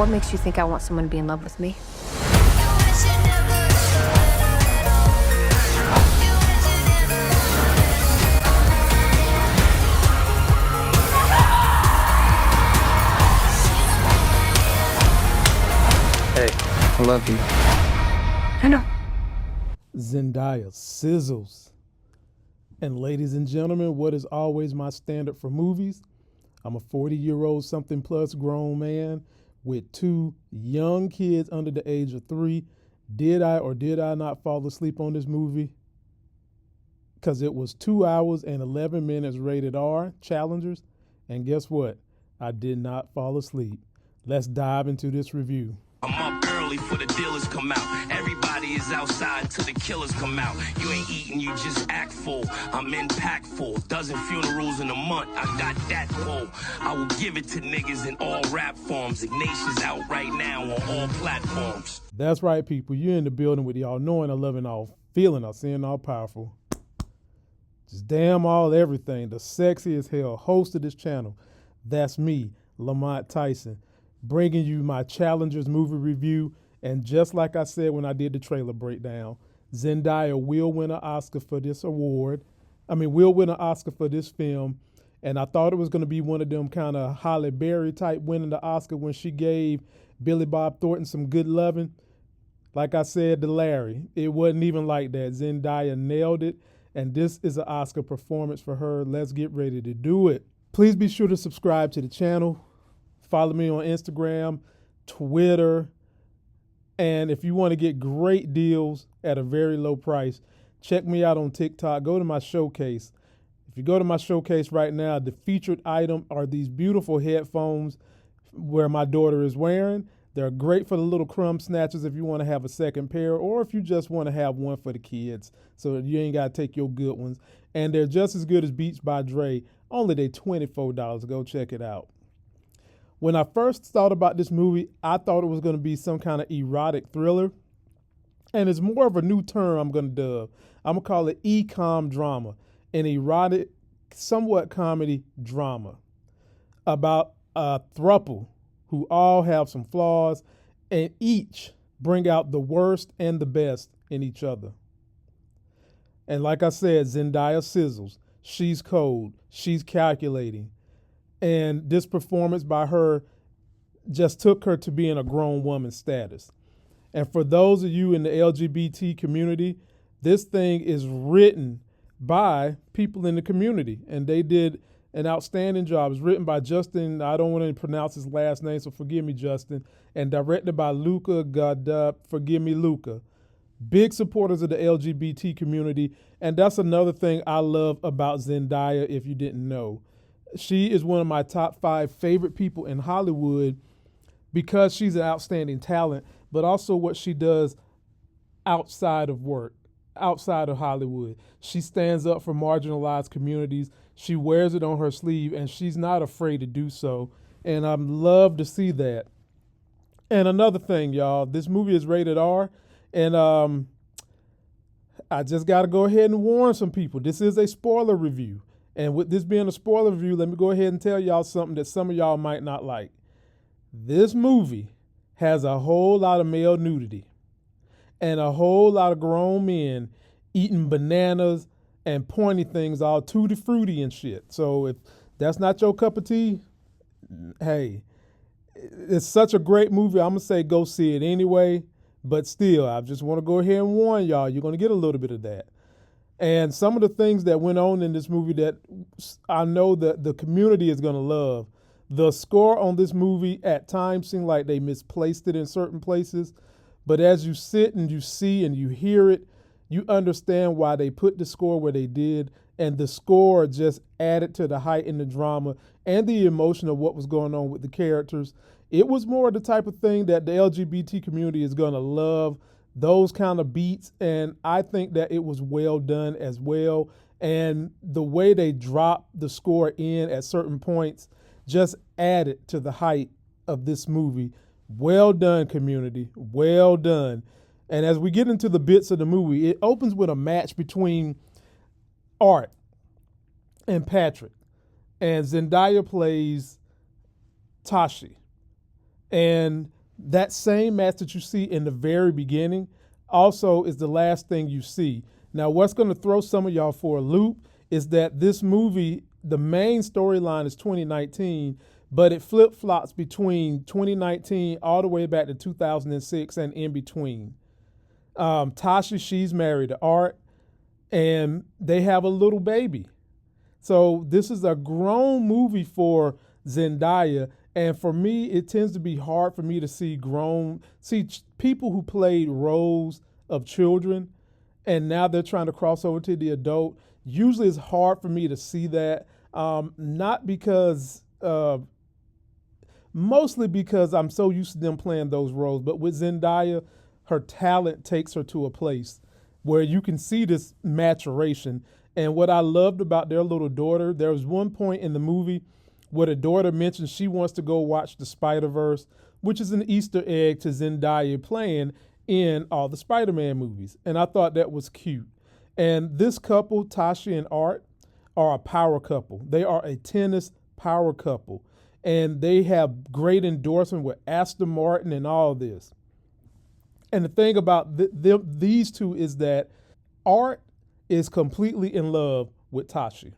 What makes you think I want someone to be in love with me? Hey, I love you. I know. Zendaya, Sizzles. And ladies and gentlemen, what is always my standard for movies? I'm a 40-year-old something plus grown man with two young kids under the age of 3. Did I or did I not fall asleep on this movie? Because it was 2 hours and 11 minutes rated R, challengers. And guess what? I did not fall asleep. Let's dive into this review. I'm up early for the dealers come out. Everybody is outside till the killers come out. You ain't eating, you just act full. I'm impactful. Dozen funerals in a month. I got that pull. I will give it to niggas in all rap forms. Ignatius out right now on all platforms. That's right, people. You're in the building with y'all knowing, all loving, all feeling, all seeing, all powerful. Just damn all everything. The sexy as hell host of this channel. That's me, Lamont Tyson, bringing you my Challengers movie review. And just like I said when I did the trailer breakdown, Zendaya will win an Oscar for this award. Will win an Oscar for this film. And I thought it was going to be one of them kind of Halle Berry type winning the Oscar when she gave Billy Bob Thornton some good loving. Like I said to Larry, it wasn't even like that. Zendaya nailed it. And this is an Oscar performance for her. Let's get ready to do it. Please be sure to subscribe to the channel. Follow me on Instagram, Twitter, and if you want to get great deals at a very low price, check me out on TikTok. Go to my showcase. If you go to my showcase right now, the featured item are these beautiful headphones where my daughter is wearing. They're great for the little crumb snatchers if you want to have a second pair, or if you just want to have one for the kids so you ain't got to take your good ones. And they're just as good as Beats by Dre. Only they $24. Go check it out. When I first thought about this movie, I thought it was going to be some kind of erotic thriller. And it's more of a new term I'm going to dub. I'm going to call it e-com drama, an erotic, somewhat comedy drama about a throuple who all have some flaws and each bring out the worst and the best in each other. And like I said, Zendaya sizzles. She's cold. She's calculating. And this performance by her just took her to being a grown woman status. And for those of you in the LGBT community, this thing is written by people in the community. And they did an outstanding job. It's written by Justin, I don't want to pronounce his last name, so forgive me, Justin. And directed by Luca Godda, forgive me, Luca. Big supporters of the LGBT community. And that's another thing I love about Zendaya, if you didn't know. She is one of my top 5 favorite people in Hollywood because she's an outstanding talent, but also what she does outside of work, outside of Hollywood. She stands up for marginalized communities. She wears it on her sleeve, and she's not afraid to do so. And I love to see that. And another thing, y'all, this movie is rated R, and I just got to go ahead and warn some people. This is a spoiler review. And with this being a spoiler review, let me go ahead and tell y'all something that some of y'all might not like. This movie has a whole lot of male nudity and a whole lot of grown men eating bananas and pointy things all tutti fruity and shit. So if that's not your cup of tea, hey, it's such a great movie. I'm going to say go see it anyway. But still, I just want to go ahead and warn y'all, you're going to get a little bit of that. And some of the things that went on in this movie that I know that the community is going to love. The score on this movie at times seemed like they misplaced it in certain places. But as you sit and you see and you hear it, you understand why they put the score where they did. And the score just added to the height in the drama and the emotion of what was going on with the characters. It was more the type of thing that the LGBT community is going to love. Those kind of beats, and I think that it was well done as well. And the way they dropped the score in at certain points just added to the height of this movie. Well done, community. Well done. And as we get into the bits of the movie, it opens with a match between Art and Patrick. And Zendaya plays Tashi. And that same match that you see in the very beginning also is the last thing you see. Now, what's going to throw some of y'all for a loop is that this movie, the main storyline is 2019, but it flip-flops between 2019 all the way back to 2006 and in between. Tashi, she's married to Art, and they have a little baby. So this is a grown movie for Zendaya, and for me, it tends to be hard for me to see people who played roles of children, and now they're trying to cross over to the adult. Usually it's hard for me to see that, not because, mostly because I'm so used to them playing those roles, but with Zendaya, her talent takes her to a place where you can see this maturation. And what I loved about their little daughter, there was one point in the movie where the daughter mentions she wants to go watch the Spider-Verse, which is an Easter egg to Zendaya playing in all the Spider-Man movies. And I thought that was cute. And this couple, Tashi and Art, are a power couple. They are a tennis power couple. And they have great endorsement with Aston Martin and all this. And the thing about these two is that Art is completely in love with Tashi.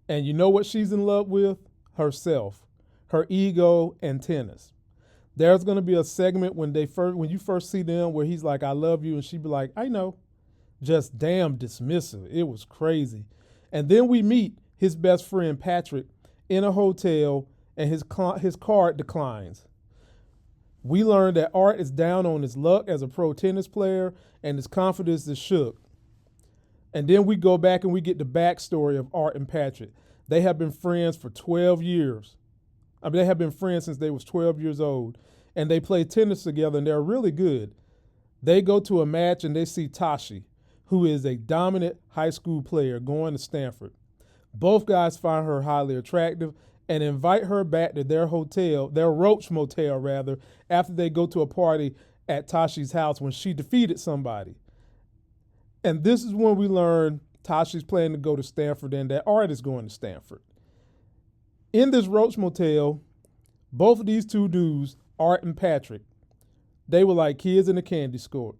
And you know what she's in love with? Herself, her ego, and tennis. There's going to be a segment when you first see them where he's like, "I love you," and she be like, "I know." Just damn dismissive. It was crazy. And then we meet his best friend Patrick in a hotel, and his card declines. We learned that Art is down on his luck as a pro tennis player, and his confidence is shook. And then we go back and we get the backstory of Art and Patrick. They have been friends for 12 years. They have been friends since they was 12 years old. And they play tennis together, and they're really good. They go to a match, and they see Tashi, who is a dominant high school player going to Stanford. Both guys find her highly attractive and invite her back to their hotel, their Roach Motel rather, after they go to a party at Tashi's house when she defeated somebody. And this is when we learn Tashi's planning to go to Stanford and that Art is going to Stanford. In this Roach Motel, both of these two dudes, Art and Patrick, they were like kids in a candy store,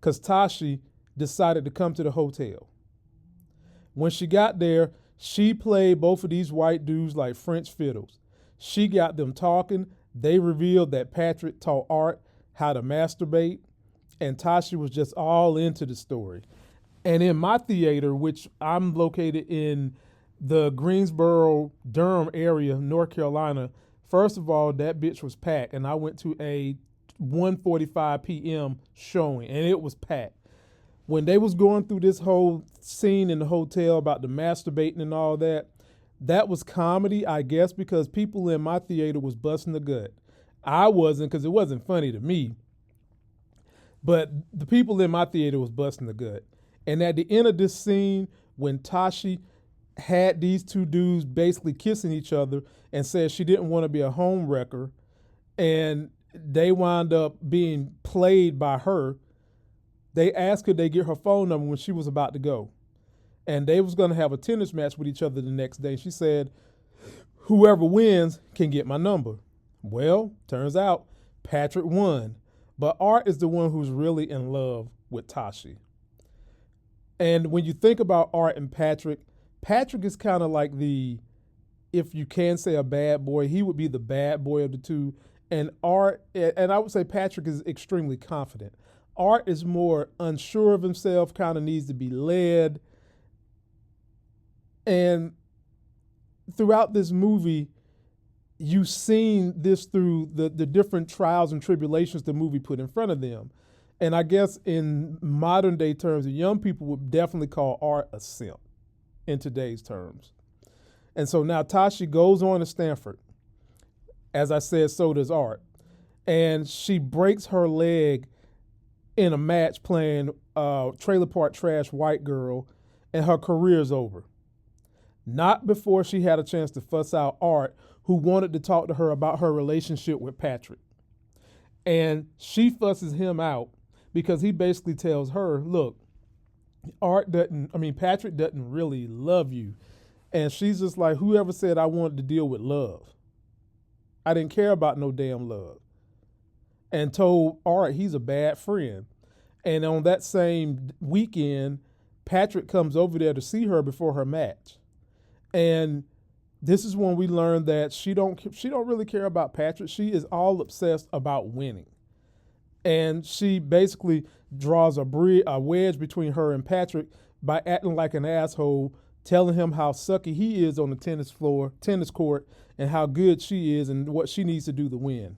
because Tashi decided to come to the hotel. When she got there, she played both of these white dudes like French fiddles. She got them talking. They revealed that Patrick taught Art how to masturbate, and Tashi was just all into the story. And in my theater, which I'm located in the Greensboro, Durham area, North Carolina, first of all, that bitch was packed, and I went to a 1:45 p.m. showing, and it was packed. When they was going through this whole scene in the hotel about the masturbating and all that, that was comedy, I guess, because people in my theater was busting the gut. I wasn't, because it wasn't funny to me. But the people in my theater was busting the gut. And at the end of this scene, when Tashi had these two dudes basically kissing each other and said she didn't want to be a home wrecker, and they wound up being played by her, they asked could they get her phone number when she was about to go. And they was going to have a tennis match with each other the next day. She said, whoever wins can get my number. Well, turns out Patrick won. But Art is the one who's really in love with Tashi. And when you think about Art and Patrick, Patrick is kind of like if you can say a bad boy, he would be the bad boy of the two. And Art, and I would say Patrick is extremely confident. Art is more unsure of himself, kind of needs to be led. And throughout this movie, you've seen this through the different trials and tribulations the movie put in front of them. And I guess in modern day terms, the young people would definitely call Art a simp in today's terms. And so now Tashi goes on to Stanford. As I said, so does Art. And she breaks her leg in a match playing Trailer Park Trash White Girl, and her career's over. Not before she had a chance to fuss out Art, who wanted to talk to her about her relationship with Patrick. And she fusses him out because he basically tells her, look, Patrick doesn't really love you. And she's just like, whoever said I wanted to deal with love? I didn't care about no damn love. And told Art he's a bad friend. And on that same weekend, Patrick comes over there to see her before her match. And this is when we learn that she don't really care about Patrick. She is all obsessed about winning. And she basically draws a wedge between her and Patrick by acting like an asshole, telling him how sucky he is on the tennis court, and how good she is and what she needs to do to win.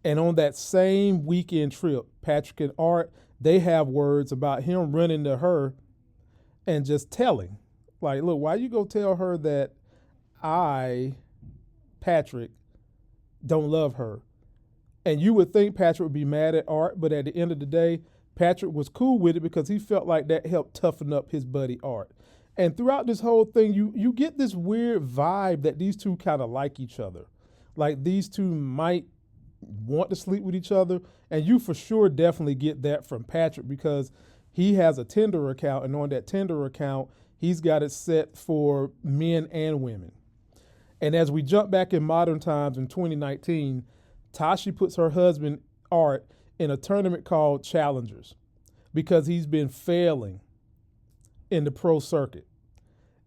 And on that same weekend trip, Patrick and Art, they have words about him running to her and just telling, like, look, why you go tell her that I, Patrick, don't love her? And you would think Patrick would be mad at Art, but at the end of the day, Patrick was cool with it because he felt like that helped toughen up his buddy Art. And throughout this whole thing, you get this weird vibe that these two kind of like each other. Like these two might want to sleep with each other. And you for sure definitely get that from Patrick because he has a Tinder account. And on that Tinder account, he's got it set for men and women. And as we jump back in modern times in 2019, Tashi puts her husband, Art, in a tournament called Challengers because he's been failing in the pro circuit.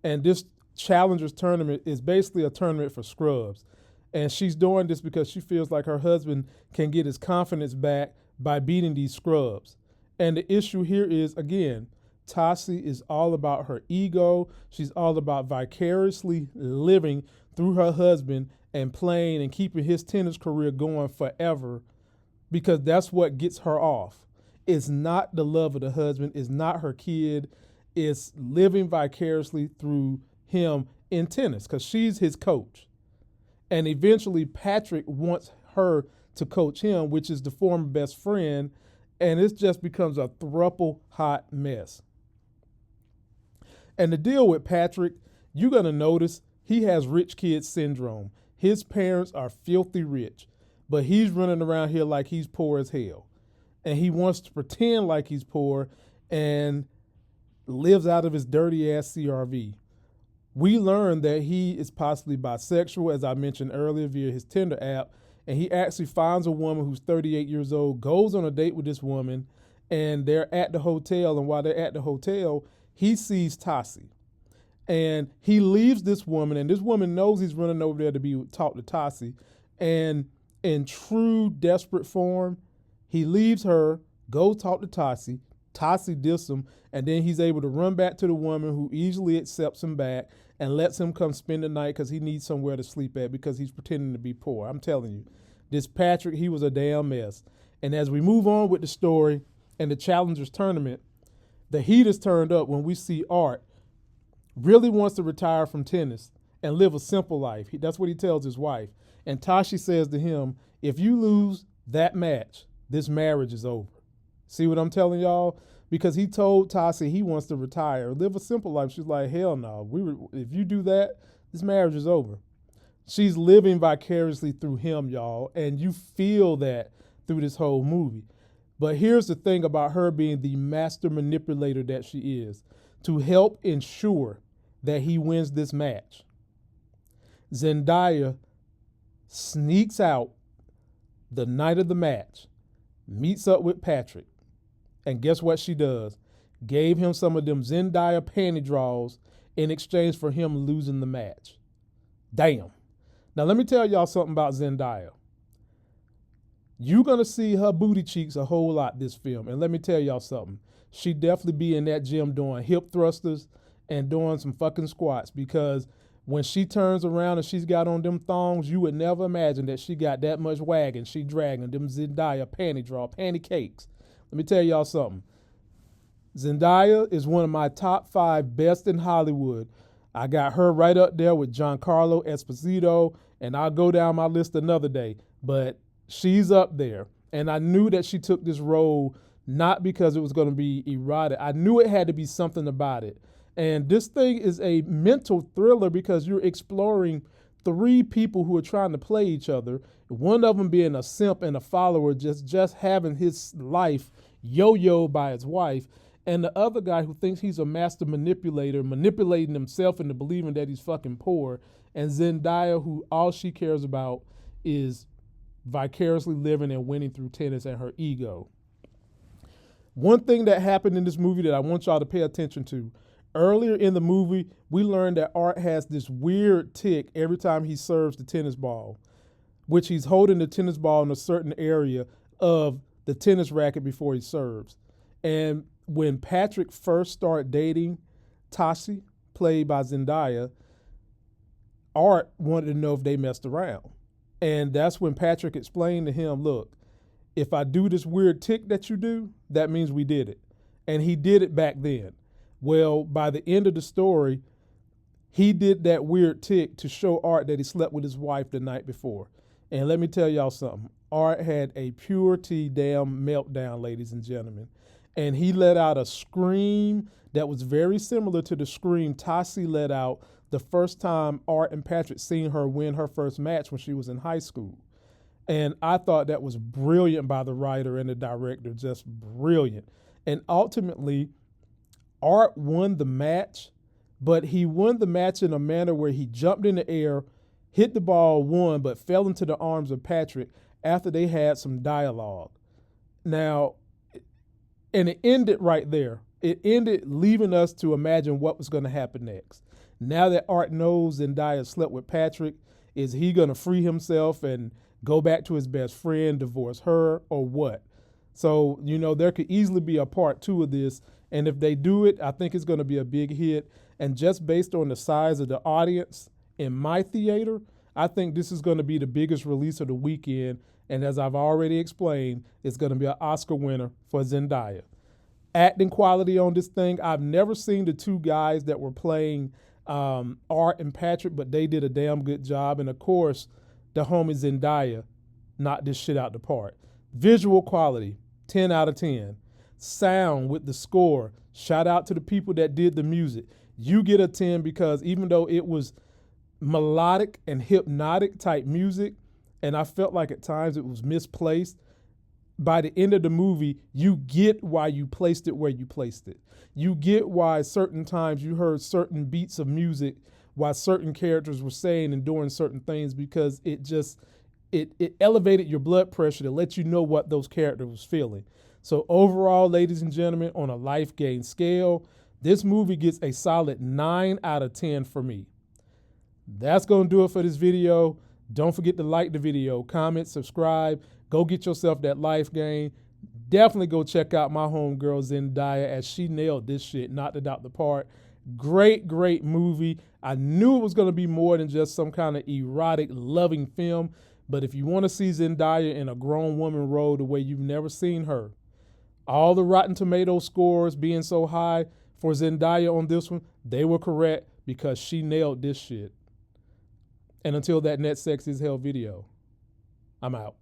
And this Challengers tournament is basically a tournament for scrubs. And she's doing this because she feels like her husband can get his confidence back by beating these scrubs. And the issue here is, again, Tashi is all about her ego. She's all about vicariously living through her husband and playing and keeping his tennis career going forever because that's what gets her off. It's not the love of the husband. It's not her kid. It's living vicariously through him in tennis because she's his coach. And eventually Patrick wants her to coach him, which is the former best friend, and it just becomes a thruple hot mess. And the deal with Patrick, you're going to notice he has rich kid syndrome. His parents are filthy rich, but he's running around here like he's poor as hell. And he wants to pretend like he's poor and lives out of his dirty ass CRV. We learn that he is possibly bisexual, as I mentioned earlier, via his Tinder app, and he actually finds a woman who's 38 years old, goes on a date with this woman, and they're at the hotel, and while they're at the hotel, he sees Tashi. And he leaves this woman, and this woman knows he's running over there to talk to Tashi, and in true desperate form, he leaves her, goes talk to Tashi, Tashi diss him, and then he's able to run back to the woman who easily accepts him back and lets him come spend the night because he needs somewhere to sleep at because he's pretending to be poor. I'm telling you, this Patrick, he was a damn mess. And as we move on with the story and the Challengers tournament, the heat is turned up when we see Art really wants to retire from tennis and live a simple life. That's what he tells his wife. And Tashi says to him, if you lose that match, this marriage is over. See what I'm telling y'all? Because he told Tashi he wants to retire, live a simple life. She's like, hell no. If you do that, this marriage is over. She's living vicariously through him, y'all, and you feel that through this whole movie. But here's the thing about her being the master manipulator that she is, to help ensure that he wins this match. Zendaya sneaks out the night of the match, meets up with Patrick, and guess what she does? Gave him some of them Zendaya panty draws in exchange for him losing the match. Damn. Now let me tell y'all something about Zendaya. You're going to see her booty cheeks a whole lot this film. And let me tell y'all something. She definitely be in that gym doing hip thrusters and doing some fucking squats because when she turns around and she's got on them thongs, you would never imagine that she got that much wagon. She dragging them Zendaya panty cakes. Let me tell y'all something. Zendaya is one of my top 5 best in Hollywood. I got her right up there with Giancarlo Esposito, and I'll go down my list another day. But she's up there. And I knew that she took this role not because it was going to be erotic. I knew it had to be something about it. And this thing is a mental thriller because you're exploring 3 people who are trying to play each other. One of them being a simp and a follower, just having his life yo-yo by his wife. And the other guy who thinks he's a master manipulator, manipulating himself into believing that he's fucking poor and Zendaya, who all she cares about is vicariously living and winning through tennis and her ego. One thing that happened in this movie that I want y'all to pay attention to, earlier in the movie, we learned that Art has this weird tic every time he serves the tennis ball, which he's holding the tennis ball in a certain area of the tennis racket before he serves. And when Patrick first started dating Tashi, played by Zendaya, Art wanted to know if they messed around. And that's when Patrick explained to him, look, if I do this weird tic that you do, that means we did it. And he did it back then. Well, by the end of the story, he did that weird tic to show Art that he slept with his wife the night before. And let me tell y'all something. Art had a pure T damn meltdown, ladies and gentlemen. And he let out a scream that was very similar to the scream Tashi let out the first time Art and Patrick seen her win her first match when she was in high school. And I thought that was brilliant by the writer and the director, just brilliant. And ultimately, Art won the match, but he won the match in a manner where he jumped in the air, hit the ball, won, but fell into the arms of Patrick after they had some dialogue. Now, and it ended right there. It ended leaving us to imagine what was going to happen next. Now that Art knows Zendaya slept with Patrick, is he going to free himself and go back to his best friend, divorce her, or what? So, there could easily be a part 2 of this. And if they do it, I think it's going to be a big hit. And just based on the size of the audience in my theater, I think this is going to be the biggest release of the weekend. And as I've already explained, it's going to be an Oscar winner for Zendaya. Acting quality on this thing, I've never seen the two guys that were playing Art and Patrick, but they did a damn good job. And of course, the homie Zendaya knocked this shit out the park. Visual quality, 10 out of 10. Sound with the score, shout out to the people that did the music. You get a 10 because even though it was melodic and hypnotic type music, and I felt like at times it was misplaced, by the end of the movie, you get why you placed it where you placed it. You get why certain times you heard certain beats of music, why certain characters were saying and doing certain things, because it elevated your blood pressure to let you know what those characters was feeling. So overall, ladies and gentlemen, on a life gain scale, this movie gets a solid 9 out of 10 for me. That's going to do it for this video. Don't forget to like the video, comment, subscribe. Go get yourself that life gain. Definitely go check out my homegirl Zendaya, as she nailed this shit, knocked it out the park. Great, great movie. I knew it was going to be more than just some kind of erotic, loving film. But if you want to see Zendaya in a grown woman role the way you've never seen her, all the Rotten Tomato scores being so high for Zendaya on this one, they were correct because she nailed this shit. And until that next Sexy as Hell video, I'm out.